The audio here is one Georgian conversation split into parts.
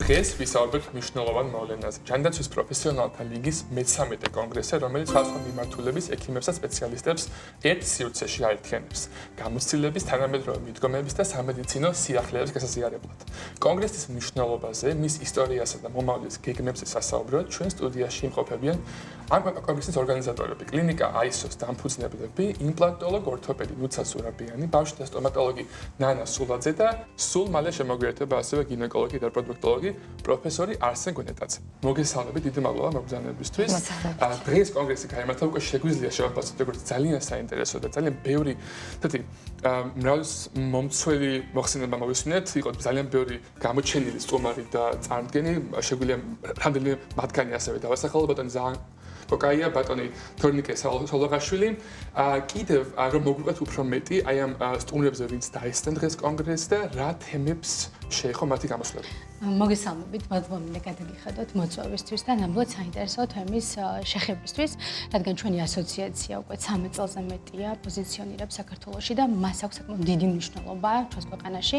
დღეს ვისაუბრებთ მნიშვნელოვან მოვლენაზე. ჯანდაცვის პროფესიონალთა ლიგის მე-13 კონგრესზე, რომელიც სხვადასხვა მიმართულების ექიმებს და სპეციალისტებს ერთ სივრცეში აერთიანებს. გამოცდილების, თანამედროვე მიდგომების და სამედიცინო სიახლეების გასაზიარებლად. კონგრესის მნიშვნელობაზე, მის ისტორიასა და მომავლის გეგმებზე სასაუბრად ჩვენ სტუდიაში იმყოფებიან ამ კონგრესის ორგანიზატორები, კლინიკა AISO-ს დამფუძნებლები, იმპლანტოლოგ ორთოპედი ლუცა ზურაბიანი, ბავშვთა სტომატოლოგი ნანა სულაძე და სულ მალე შემოგვიერთება ასევე გინეკოლოგი და რეპროდუქტოლოგი პროფესორი არსენ გვენეტაძე. მოგესალმებით, დიდი მადლობა მოგზაურობისთვის. დღეს კონგრესი გაიმართა, უკვე შეგვიძლია შევაფასოთ როგორც ძალიან საინტერესო და ძალიან ბევრი მრავლის მომცველი მოხსენება მოვისმინეთ, იყო ძალიან ბევრი გამოჩენილი სტუმარი და წარდგენი, შეგვიძლია რამდენიმე მათგანი ასევე დავასახელო, ბატონი ზაან კოკაია, ბატონი თორნიკე სოლოღაშვილი. კიდევ რომ მოგვიყვეთ უფრო მეტი აი ამ სტუმრებზე, ვინც დაესწრნენ დღეს კონგრესს და რა თემებს შეეხო მათი გამოსვლები. მოგესალმებით, მადლობა გადაგიხადოთ მოწვევისთვის და ნამდვილად საინტერესო თემის შეხებისთვის, რადგან ჩვენი ასოციაცია უკვე 13 წელზე მეტია პოზიციონირებს საქართველოში და მას აქვს საკმაოდ დიდი მნიშვნელობა ჩვენს ქვეყანაში,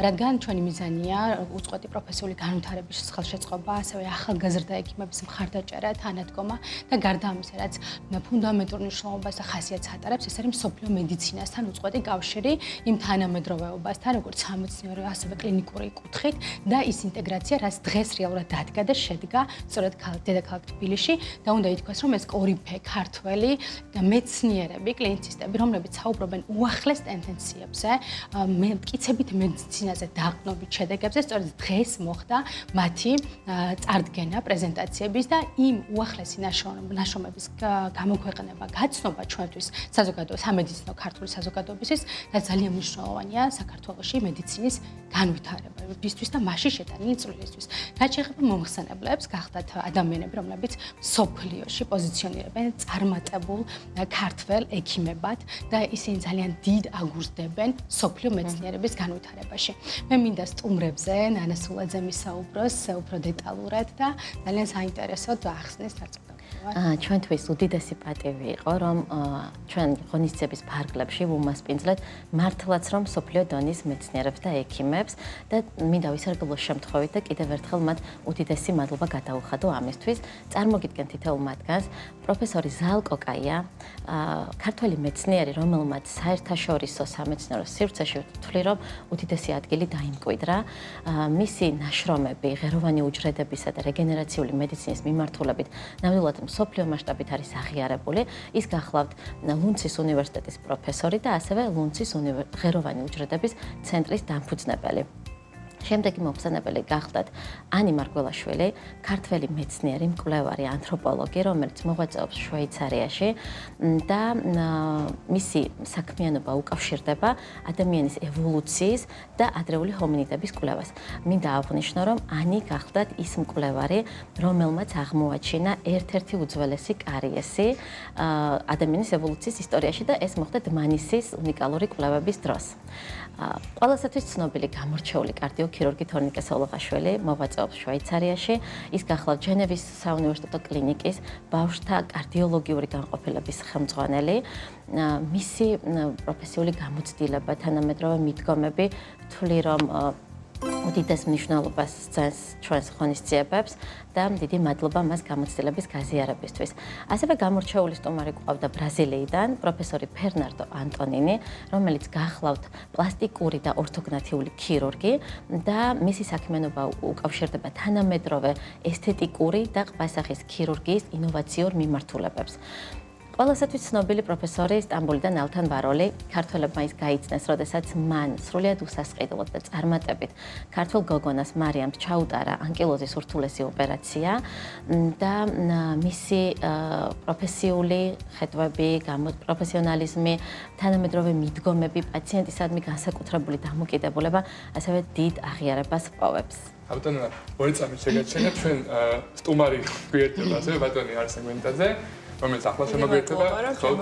რადგან ჩვენი მიზანია უწყვეტი პროფესიული განვითარების ხელშეწყობა, ასევე ახალგაზრდა ექიმების მხარდაჭერა, თანადგომა და გარდა ამისა, რაც ფუნდამენტურ მნიშვნელობას და ხასიათს ატარებს, ეს არის მსოფლიო მედიცინასთან უწყვეტი კავშირი იმ თანამედროვეობასთან, როგორც სამეცნიერო, ასევე კლინიკური კუთხით და ის ინტეგრაცია, რაც დღეს რეალურად დადგა და შედგა სწორედ დედაქალაქ თბილისში და უნდა ითქვას, რომ ეს კორიფე ქართველი მეცნიერები, კლინიცისტები, რომლებიც საუბრობენ უახლეს ტენდენციებზე, მტკიცებით მედიცინაზე დაყრდნობით შედეგებზე, სწორედ დღეს მოხდა მათი წარდგენა პრეზენტაციების და იმ უახლესი ნაშრომების გამოქვეყნება, გაცნობა ჩვენთვის საზოგადო სამედიცინო ქართული საზოგადოებისთვის და ძალიან მნიშვნელოვანია საქართველოში მედიცინის განვითარებისთვის და მასში შეტანილი წვლილისთვის. რაც შეეხება მომხსენებლებს, გახდათ ადამიანები, რომლებიც მსოფლიოში პოზიციონირებენ წარმატებულ ქართველ ექიმებად და ისინი ძალიან დიდ აგურს დებენ მსოფლიო მეცნიერების განვითარებაში. მე მინდა სტუმრებზე ნანა სულაძე მისაუბროს უფრო დეტალურად და ძალიან საინტერესოდ ახსნეს დაწყვეტილებას. ჩვენთვის უდიდესი პატივი იყო, რომ ჩვენ ღონისძიების ფარგლებში ვუმასპინძლეთ მართლაც რომ მსოფლიო დონის მეცნიერებს და ექიმებს და მინდა ვისარგებლო შემთხვევით და კიდევ ერთხელ მათ უდიდესი მადლობა გადაუხადო ამისთვის. წარმოგიდგენთ თითოეულ მათგანს პროფესორი ზაალ კოკაია, ქართველი მეცნიერი, რომელმაც საერთაშორისო სამეცნიერო სივრცეში ვთვლი, რომ უდიდესი ადგილი დაიმკვიდრა. მისი ნაშრომები ღეროვანი უჯრედებისა და რეგენერაციული მედიცინის მიმართულებით ნამდვილად მსოფლიო მასშტაბით არის აღიარებული. ის გახლავთ ლუნცის უნივერსიტეტის პროფესორი და ასევე ლუნცის ღეროვანი უჯრედების ცენტრის დამფუძნებელი. შემდეგი მომხსენებელი გახლდათ ანი მარგველაშვილი, ქართველი მეცნიერი, მკვლევარი, ანთროპოლოგი, რომელიც მოღვაწეობს შვეიცარიაში და მისი საქმიანობა უკავშირდება ადამიანის ევოლუციის და ადრეული ჰომინიდების კვლევას. მინდა აღვნიშნო, რომ ანი გახლდათ ის მკვლევარი, რომელმაც აღმოაჩინა ერთ-ერთი უძველესი კარიესი ადამიანის ევოლუციის ისტორიაში და ეს მოხდა დმანისის უნიკალური კვლევების დროს. ყველასათვის ცნობილი გამორჩეული კარდიოქირურგი თორნიკე სოლოღაშვილი მოღვაწეობს შვეიცარიაში. ის გახლავთ ჟენევის საუნივერსიტეტო კლინიკის ბავშვთა კარდიოლოგიური განყოფილების ხელმძღვანელი. მისი პროფესიული გამოცდილება, თანამედროვე მიდგომები თვლი, რომ უდიდეს მნიშვნელობას სცემს ჩვენს ღონისძიებებს და დიდი მადლობა მას გამოცდილების გაზიარებისთვის. ასევე გამორჩეული სტუმარი გვყავდა ბრაზილიიდან, პროფესორი ფერნანდო ანტონინი, რომელიც გახლავთ პლასტიკური და ორთოგნათიური ქირურგი და მისი საქმიანობა უკავშირდება თანამედროვე ესთეტიკური და ყბასახის ქირურგიის ინოვაციურ მიმართულებებს. ყველასათვის ცნობილი პროფესორი სტამბოლიდან ალთან ვაროლი, ქართველებმა ის გაიცნეს, როდესაც მან სრულიად უსასყიდლოდ და წარმატებით ქართველ გოგონას მარიამს ჩაუტარა ანკილოზის ურთულესი ოპერაცია და მისი პროფესიული ხედვები, პროფესიონალიზმი, თანამედროვე მიდგომები, პაციენტისადმი განსაკუთრებული დამოკიდებულება ასევე დიდ აღიარებას ჰპოვებს. ბატონო, ორი წამით შეგაჩერეთ ჩვენ სტუმარი გვიერთდება, ასევე ბატონი არსენ გვენეტაძე. რომელიც ახლა შემოგვიერთდება.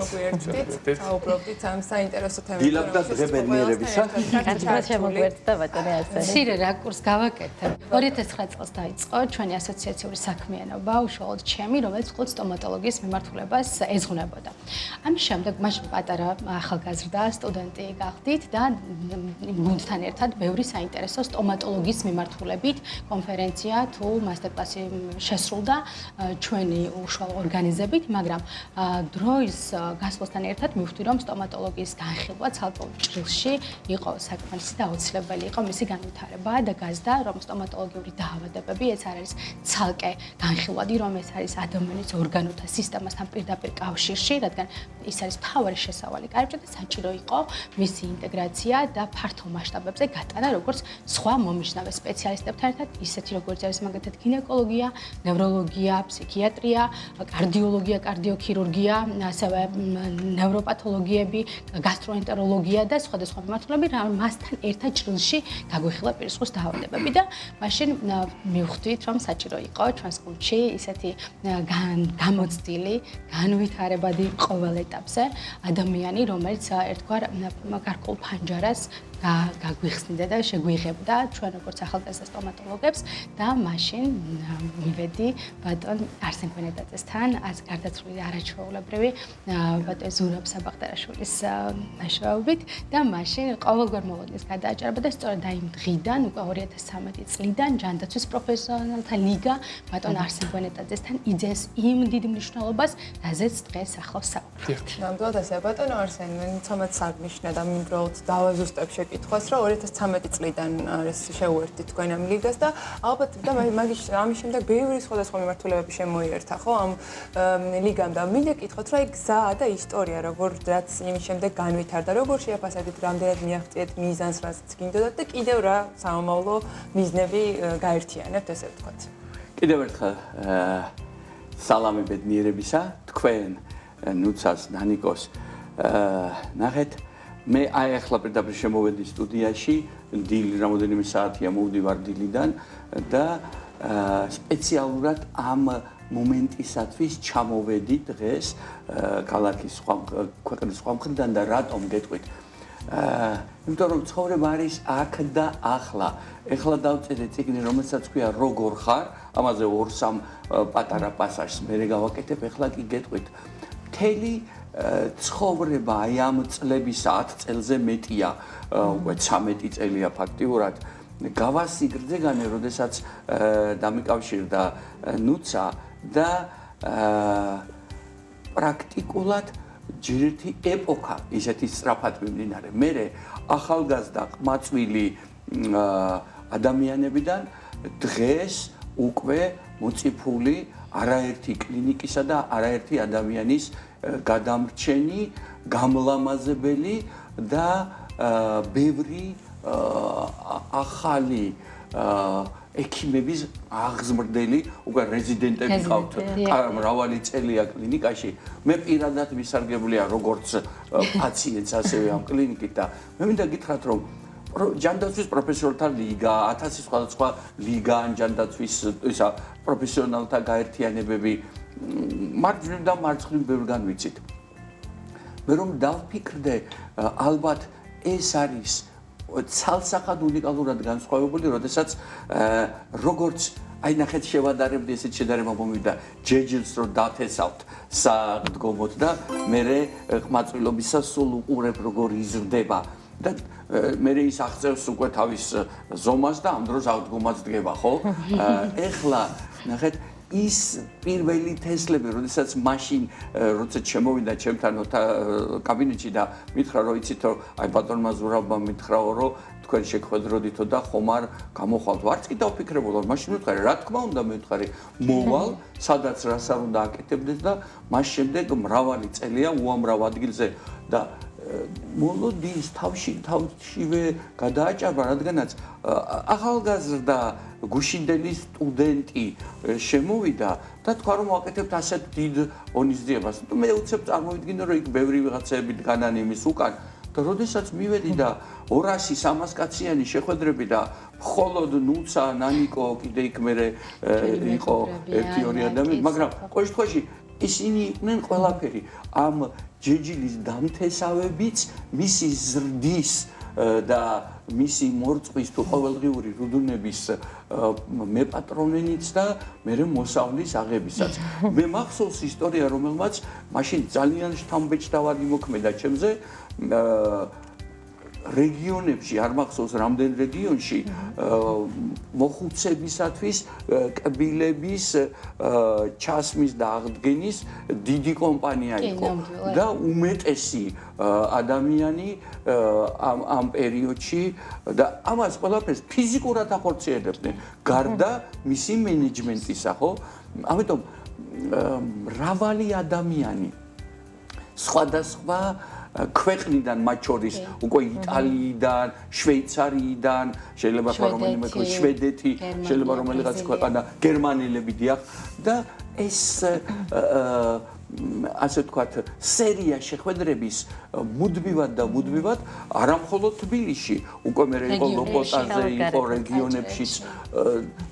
მოგვიერთდით, საუბრობდით ამ საინტერესო თემებზე. დილაბ და დღე ბედნიერებისა. კარგად შემოგვიერთდა ბატონი ასე. მცირე რაკურს გავაკეთებ. 2009 წელს დაიწყო ჩვენი ასოციაციური საქმიანობა, უშუალოდ ჩემი, რომელიც მხოლოდ სტომატოლოგიის მიმართულებას ეძღვნებოდა. ამის შემდეგ მაშინ პატარა ახალგაზრდა სტუდენტი გახდით და გუნდთან ერთად ბევრი საინტერესო სტომატოლოგიის მიმართულებით კონფერენცია თუ მასტერკლასი შესრულდა ჩვენი უშუალო ორგანიზებით, მაგრამ დროის გასვლასთან ერთად მივხვდი, რომ სტომატოლოგიის განხილვა ცალკეულ ჭრილში იყო საკმარისი და აუცილებელი იყო მისი განვითარება და გაზდა, რომ სტომატოლოგიური დაავადებები ეს არ არის ცალკე განხილვადი, რომ ეს არის ადამიანის ორგანოთა სისტემასთან პირდაპირ კავშირში, რადგან ის არის მთავარი შესავალი კარიბჭე და საჭირო იყო მისი ინტეგრაცია და ფართო მასშტაბებზე გატანა როგორც სხვა მომიჯნავე სპეციალისტებთან ერთად, ისეთი როგორც არის მაგალითად გინეკოლოგია, ნევროლოგია, ფსიქიატრია, კარდიოლოგია, კარდიოქირურგია, ასევე ნევროპათოლოგიები, გასტროენტეროლოგია და სხვადასხვა მიმართულები, მასთან ერთად ჭრილში გაგვიხილა პირისყრის დაავადებები და მაშინ მივხვდით, რომ საჭირო იყო ჩვენს გუნდში ისეთი გამოცდილი, განვითარებადი ყოველ ეტაპზე ადამიანი, რომელიც ერთგვარ გარკვეულ ფანჯარას გაგვიხსნიდა და შეგვიღებდა ჩვენ როგორც ახალგაზრდა სტომატოლოგებს და მაშინ მივედი ბატონ არსენ გვენეტაძესთან გარდაცვლილი არაჩვეულებრივი ბატონ ზურაბ საბახტარაშვილის მეშვეობით და მაშინ ყოველგვარ მოლოდინს გადააჭარბა და სწორედ აი იმ დღიდან უკვე 2013 წლიდან ჯანდაცვის პროფესიონალთა ლიგა ბატონ არსენ გვენეტაძესთან იძენს იმ დიდ მნიშვნელობას, რაზეც დღეს ახლავს საუბარი. ნამდვილად ასე ბატონო არსენ, ცამაც საგნიშნა და მინდროთ დავაზუსტებ კითხვას, რომ 2013 წლიდან არის შეუერთდით თქვენ ამ ლიგას და ალბათ და ამის შემდეგ ბევრი სხვადასხვა მიმართულებები შემოიერთა, ხო, ამ ლიგამ და მინდა კითხოთ, რომ აი გზა და ისტორია როგორც იმის შემდეგ განვითარდა, როგორ შეაფასებთ, რამდენად მიაღწიეთ მიზანს, რასაც გინდოდათ და კიდევ რა სამომავლო მიზნები გაერთიანებთ, ესე ვთქვათ. კიდევ ერთხელ სალამი ბედნიერებისა, თქვენ ნუცას, ნანიკოს ნახეთ მე აი ახლა პირდაპირ შემოვედი სტუდიაში, დილ რამოდენიმე საათია მოვდივარ დილიდან და სპეციალურად ამ მომენტისათვის ჩამოვედი დღეს ქალაქის ქვეყნის სხვა მხრიდან და რატომ გეტყვით? იმიტომ რომ ცხოვრება არის აქ და ახლა. ეხლა დავწერე წიგნი, რომელსაც ქვია როგორ ხარ, ამაზე 2-3 პატარა პასაჟს მე გავაკეთებ, ეხლა კი გეტყვით. მთელი ცხოვრება აი ამ წლების 10 წელზე მეტია, უკვე 13 წელია ფაქტიურად. გავასიგრძეგანე, როდესაც დამიკავშირდა ნუცა და პრაქტიკულად ჯერეთი ეპოქა ისეთი სწრაფად მიმდინარე. მერე ახალგაზრდა ყმაწვილი ადამიანებიდან დღეს უკვე მოწიფული არაერთი კლინიკისა და არაერთი ადამიანის გადამრჩენი, გამლამაზებელი და ბევრი ახალი ექიმების აღზრდელი უკვე რეზიდენტები ყავთ მრავალი წელია კლინიკაში. მე პირადად ვისარგებლია როგორც პაციენტს, ასევე ამ კლინიკით და მე მინდა გითხრათ, რომ ჯანდაცვის პროფესიონალთა ლიგა, 1000 სხვადასხვა ლიგა ან ჯანდაცვის ისა პროფესიონალთა გაერთიანებები მარჯვნივ და მარცხნივ ბევრგან ვიცით. მე რომ დავფიქრდე, ალბათ ეს არის ცალსახად უნიკალურად განსხვავებული, როდესაც როგორც აი ნახეთ შევადარებდი ესეთ შედარება მომივიდა ჯეჯილს რომ დათესავთ სადგომოთ და მე ყმაწვილობისას სულ უყურებ როგორ იზრდება და მე ის აღწევს უკვე თავის ზომას და ამ დროს აღდგომაც დგება, ხო? ეხლა ნახეთ ის პირველი თესლები, როდესაც მაშინ როცა შემოვიდა ჩემთან კაბინეტში და მითხრა რომ იცით რომ აი ბატონმა ზურაბმა მითხრაო რომ თქვენ შეგხვედროდითო და ხომ არ გამოხვალთ. არც კი დავფიქრებოდა, მაშინ მithყარი, რა თქმა უნდა მithყარი, მოვალ, სადაც რას არ უნდა აკეთებდეს და მას შემდეგ მრავალი წელია უამრავ ადგილზე და მოლოდინს თავშივე გადააჭარბა, რადგანაც ახალგაზრდა გუშინდელი სტუდენტი შემოვიდა და თქვა რომ ვაკეთებთ ასეთ დიდ ღონისძიებას. მე უცებ წარმოვიდგინე რომ იქ ბევრი ვიღაცები დგანან იმის უკან და როდესაც მივედი და 200-300 კაციანი შეხვედრები და მხოლოდ ნუცა, ნანიკო, კიდე იქ მერე იყო 1-2 ადამიანი, მაგრამ ყოველ შემთხვევაში ისინი იყვნენ ყველაფერი. ამ ჯეჯილის დამთესავებიც, მისი ზრდის და მისი მორწყვის თუ ყოველდღიური რუდუნების მეპატრონენიც და მე მოსავლის აღებისაც. მე მახსოვს ისტორია, რომელმაც მაშინ ძალიან შთამბეჭდავად იმოქმედა ჩემზე რეგიონებში, არ მახსოვს რამდენ რეგიონში მოხუცებისათვის კბილების ჩასმის და აღდგენის დიდი კომპანია იყო და უმეტესი ადამიანი ამ პერიოდში და ამას ყველაფერს ფიზიკურად ახორციელებდნენ გარდა მისი მენეჯმენტისა, ხო? ამიტომ მრავალი ადამიანი სხვადასხვა ქვეყნიდან მათ შორის უკვე იტალიიდან, შვეიცარიიდან, შეიძლება რომელიმე შვედეთი, შეიძლება რომელიღაც ქვეყანა გერმანელები დიახ და ეს ასე ვთქვათ, სერია შეხვედრების მუდმივად და მუდმივად არა მხოლოდ თბილისში, უკვე მე იყო ლოპოტაზე, იყო რეგიონებშიც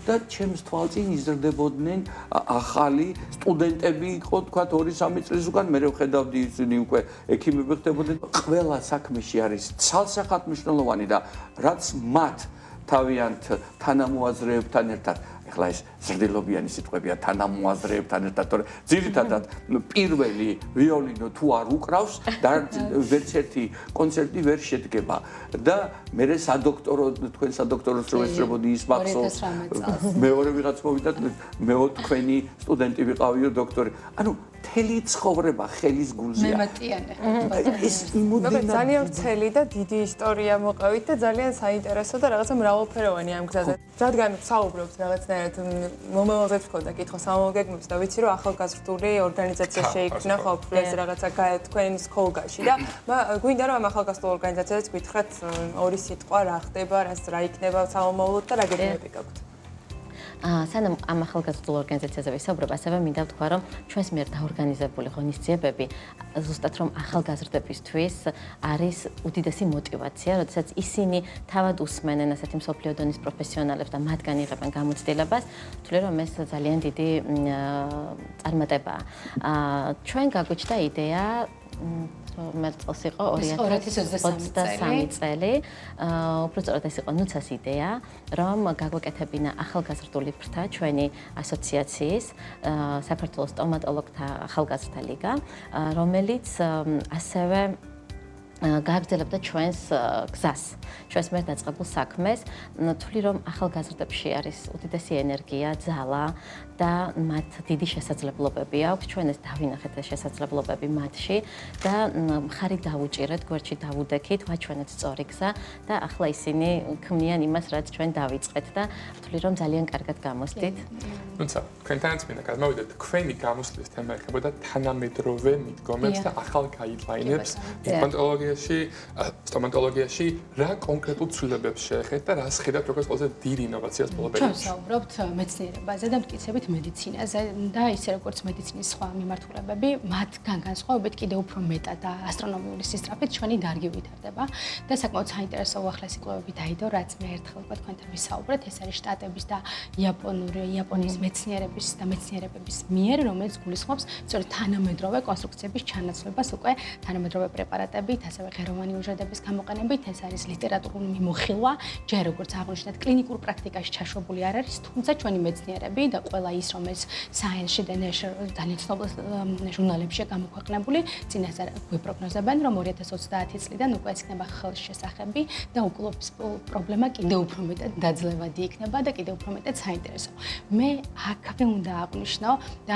და ჩემს თვალწინ იზრდებოდნენ ახალი სტუდენტები, იყო ვთქვათ 2-3 წლის უკან მე ვხედავდი ისინი უკვე ექიმები ხდებოდნენ. ყველა საქმეში არის ცალსახად მნიშვნელოვანი და რაც მათ თავიანთ თანამოაზრეებთან ერთად ეხლა ეს ზრდილობიანი სიტყვებია თანამოაზრეებთან ერთად, თორე ძირითადად პირველი ვიოლინო თუ არ უკრავს და ვერც ერთი კონცერტი ვერ შედგება და მე სადოქტორო თქვენ სადოქტოროს რო ესწრებოდი ის მახსოვს მეორე ვიღაც მოვიდა მე თქვენი სტუდენტი ვიყავიო დოქტორი ანუ მთელი ცხოვრება ხელის გულზეა. მემატიანე. ეს იმოდენა ძალიან ვრცელი და დიდი ისტორია მოყევით და ძალიან საინტერესო და რაღაცა მრავალფეროვანი ამ გზაზე. რადგან საუბრობთ რაღაცნაირად მომავალზე თქონდა კითხვა სამომგეგმებს და ვიცი რომ ახალგაზრდული ორგანიზაცია შეიქმნა ყოფილეს რაღაცა თქვენის ქოლგაში და გვინდა რომ ამ ახალგაზრდულ ორგანიზაციაზეც გითხრათ ორი სიტყვა რა ხდება, რა იქნება სამომავლოდ და რა გეგმები გაქვთ. სანამ ამ ახალგაზრდულ ორგანიზაციაზე ვისაუბრებ, ასევე მინდა ვთქვა, რომ ჩვენს მიერ დაორგანიზებული ღონისძიებები ზუსტად რომ ახალგაზრდებისთვის არის უდიდესი мотиваცია, როდესაც ისინი თავად უსმენენ ასეთი მსოფლიო დონის პროფესიონალებს და მათგან იღებენ გამოცდილებას, თვლი რომ ეს ძალიან დიდი წარმატებაა. ჩვენ გაგვიჩნდა იდეა მე წელს იყო 2023 წელი. უფრო სწორად ეს იყო ნუცას იდეა, რომ გაგვეკეთებინა ახალგაზრდული ფრთა ჩვენი ასოციაციის საქართველოს სტომატოლოგთა ახალგაზრდა ლიგა, რომელიც ასევე გააგრძელებდა ჩვენს გზას, ჩვენს მიერ დაწყებულ საქმეს. თვლი რომ ახალგაზრდებში არის უდიდესი ენერგია, ძალა და მათ დიდი შესაძლებლობები აქვს. ჩვენ ეს დავინახეთ ეს შესაძლებლობები მათში და მხარი დავუჭირეთ, გვერდში დავუდექით, ვაჩვენეთ სწორი გზა და ახლა ისინი ქმნიან იმას, რაც ჩვენ დავიწყეთ და თვლი რომ ძალიან კარგად გამოსდით. თუმცა, თქვენთანაც მინდა გადმოვიდეთ, თქვენი გამოსვლის თემა ეხებოდა თანამედროვე მიდგომებს და ახალ გაიდლაინებს სტომატოლოგიაში რა კონკრეტულ ცვლილებებს შეეხეთ და რას ხედავთ როგორც ყველაზე დიდ ინოვაციას ბოლო პერიოდში? ჩვენ საუბრობთ მეცნიერებაზე და მტკიცებით მედიცინაზე და ისე როგორც მედიცინის სხვა მიმართულებები, მათგან განსხვავებით კიდევ უფრო მეტად და ასტრონომიული სისწრაფით ჩვენი დარგი ვითარდება და საკმაოდ საინტერესო უახლესი კვლევები დაიდო, რაც მე ერთხელ უკვე თქვენთან ვისაუბრეთ, ეს არის შტატების და იაპონიის მეცნიერების და მეცნიერებების მიერ, რომელიც გულისხმობს სწორედ თანამედროვე კონსტრუქციების ჩანაცვლებას უკვე თანამედროვე პრეპარატებით, ასევე ღეროვანი უჯრედების გამოყენებით, ეს არის ლიტერატურული მიმოხილვა, ჯერ როგორც აღნიშნეთ, კლინიკურ პრაქტიკაში ჩაშვებული არ არის, თუმცა ჩვენი მეცნიერები და ყველა ის, რომელიც Science-ში და Nature ძალიან ცნობილ ჟურნალებში გამოქვეყნებული, წინასწარ გვიპროგნოზებენ, რომ 2030 წლიდან უკვე ეს იქნება ხელშესახები და უკლობის პრობლემა კიდევ უფრო მეტად დაძლევადი იქნება და კიდევ უფრო მეტად საინტერესო. მე აქ უნდა აღვნიშნო და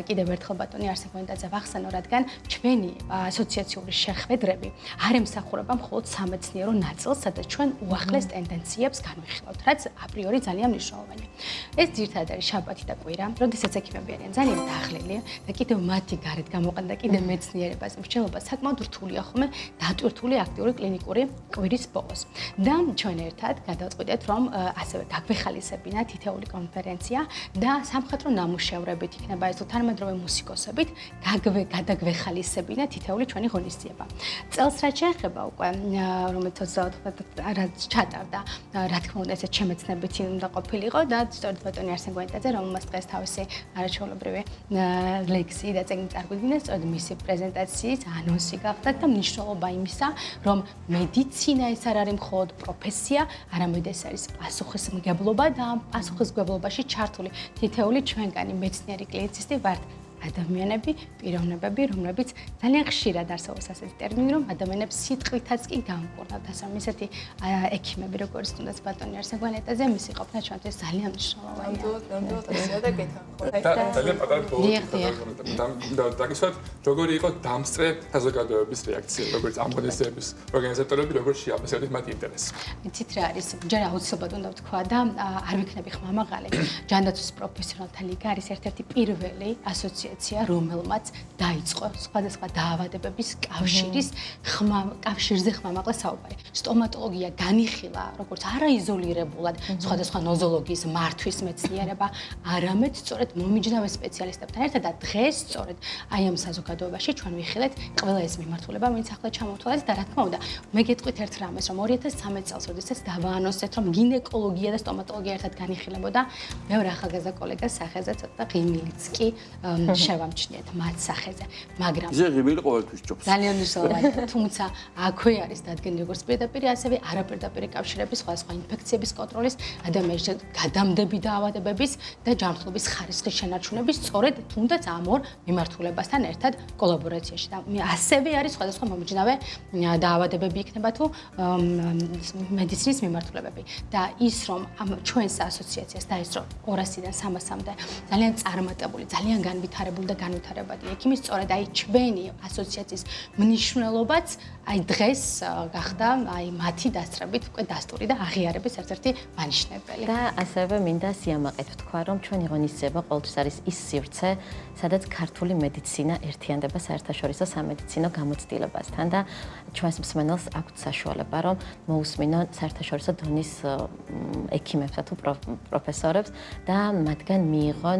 კიდევ ერთხელ ბატონი არსენ გონდაძე ვახსენო, რადგან ჩვენი ასოციაციური შეხვედრები არ ემსახურება მხოლოდ სამეცნიერო ნაწილს, სადაც ჩვენ უახლეს ტენდენციებს განვიხილავთ, რაც აპრიორი ძალიან მნიშვნელოვანია. ეს ძირითადად არის შაბათი და კვირა, როდესაც ექიმები არიან ძალიან დაღლილი და კიდევ მათი გარეთ გამოყენება და კიდევ მეცნიერებაზე მსჯელობა საკმაოდ რთულია ხოლმე დატვირთული აქტიური კლინიკური კვირის ბოლოს. და ჩვენ ერთად გადავწყვიტეთ, რომ ასევე გაგვეხალისებინა თითეული კონფერენცია და სამხატვრო ნამუშევრებით იქნება ეს თანამედროვე მუსიკოსებით გადაგვეხალისებინა თითეული ჩვენი ღონისძიება. წელს წელს რაც შეეხება უკვე რომელიც 24 რაც ჩატარდა რა თქმა უნდა ესეც შემეცნებითი უნდა ყოფილიყო და სწორედ ბატონი არსენ გვენდაძე რომელმაც დღეს თავისი არაჩვეულებრივი ლექსი და წიგნი წარგვიდგინა სწორედ მისი პრეზენტაციის ანონსი გახდა და მნიშვნელობა იმისა რომ მედიცინა ეს არ არის მხოლოდ პროფესია არამედ ეს არის პასუხისმგებლობა და ამ პასუხისმგებლობაში ჩართული თითეული ჩვენგანი მეცნიერი კლინიცისტი ვართ ადამიანები, პიროვნებები, რომლებიც ძალიან ხშირად არსებობს ასეთი ტერმინი, რომ ადამიანებს სიტყვითაც კი გამკურნავთ. ასე რომ ისეთი ექიმები, როგორც თუნდაც ბატონი არსენ გვენეტაძე, მისი ყოფნა ჩვენთვის ძალიან მნიშვნელოვანია. ნამდვილად ესეა და გეთანხმებით. ძალიან პატარა და დაგისვათ, როგორი იყო დამსწრე საზოგადოების რეაქცია, როგორც ამ ღონისძიების ორგანიზატორები, როგორც შეაფასებდით მათ ინტერესს. იცით რა არის, ჯერ აუცილებლად უნდა ვთქვა და არ ვიქნები ხმამაღალი. ჯანდაცვის პროფესიონალთა ლიგა არის ერთ-ერთი პირველი ასოციაცია რომელმაც დაიწყო სხვადასხვა დაავადებების კავშირზე ხმამაღლა საუბარი. სტომატოლოგია განიხილა როგორც არაიზოლირებულად სხვადასხვა ნოზოლოგიის მართვის მეცნიერება, არამედ სწორედ მომიჯნავე სპეციალისტებთან ერთად და დღეს სწორედ აი ამ საზოგადოებაში ჩვენ ვიხილეთ ყველა ეს მიმართულება, ვინც ახლა ჩამოვთვალეთ და რა თქმა უნდა, მე გეტყვით ერთ რამეს, რომ 2013 წელს, როდესაც დავაანონსეთ, რომ გინეკოლოგია და სტომატოლოგია ერთად განიხილებოდა, მეორე ახალგაზრდა კოლეგას სახეზე ცოტა ღიმილიც კი შევამჩნიეთ მათ სახეზე, მაგრამ ზე ღიმილი ყოველთვის ჯობს. ძალიან მნიშვნელოვანია, თუმცა აქვე არის დადგენილი როგორც პირდაპირი, ასევე არაპირდაპირი კავშირები სხვადასხვა ინფექციების კონტროლის, ადამიანის გადამდები დაავადებების და ჯანმრთელობის ხარისხის შენარჩუნების სწორედ თუნდაც ამ ორ მიმართულებასთან ერთად კოლაბორაციაში და ასევე არის სხვადასხვა მომიჯნავე დაავადებები იქნება თუ მედიცინის მიმართულებები და ის რომ ჩვენს ასოციაციას დაესწრო 200-დან 300-მდე ძალიან წარმატებული, ძალიან განვითარებული და განვითარებადი ექიმი სწორედ აი ჩვენი ასოციაციის მნიშვნელობაც აი დღეს გახდა აი მათი დასწრებით უკვე დასტური და აღიარების ერთ-ერთი მანიშნებელი. და ასევე მინდა სიამაყედ ვთქვა, რომ ჩვენი ღონისძიება ყოველთვის არის ის სივრცე, სადაც ქართული მედიცინა ერთიანდება საერთაშორისო სამედიცინო გამოცდილებასთან და ჩვენს მსმენელს აქვთ საშუალება, რომ მოусმინონ საერთაშორისო დონის ექიმებსა თუ პროფესორებს და მათგან მიიღონ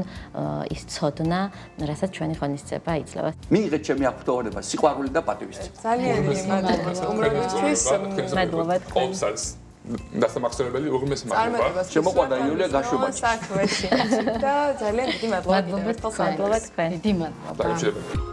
ის ცოდნა, რასაც ჩვენი ღონისძიება იძლევა. მიიღეთ ჩემი აღფრთოვანება, სიყვარული და პატივისცემა. ძალიან დიდი მადლობა უმრავლესთვის. მადლობა თქვენ. დასამახსოვრებელი უღმესი მადლობა. შემოყვანა იულია გაშვებაში. საქმეში და ძალიან დიდი მადლობა. მადლობა თქვენ. დიდი მადლობა. დაგემშვიდობებით.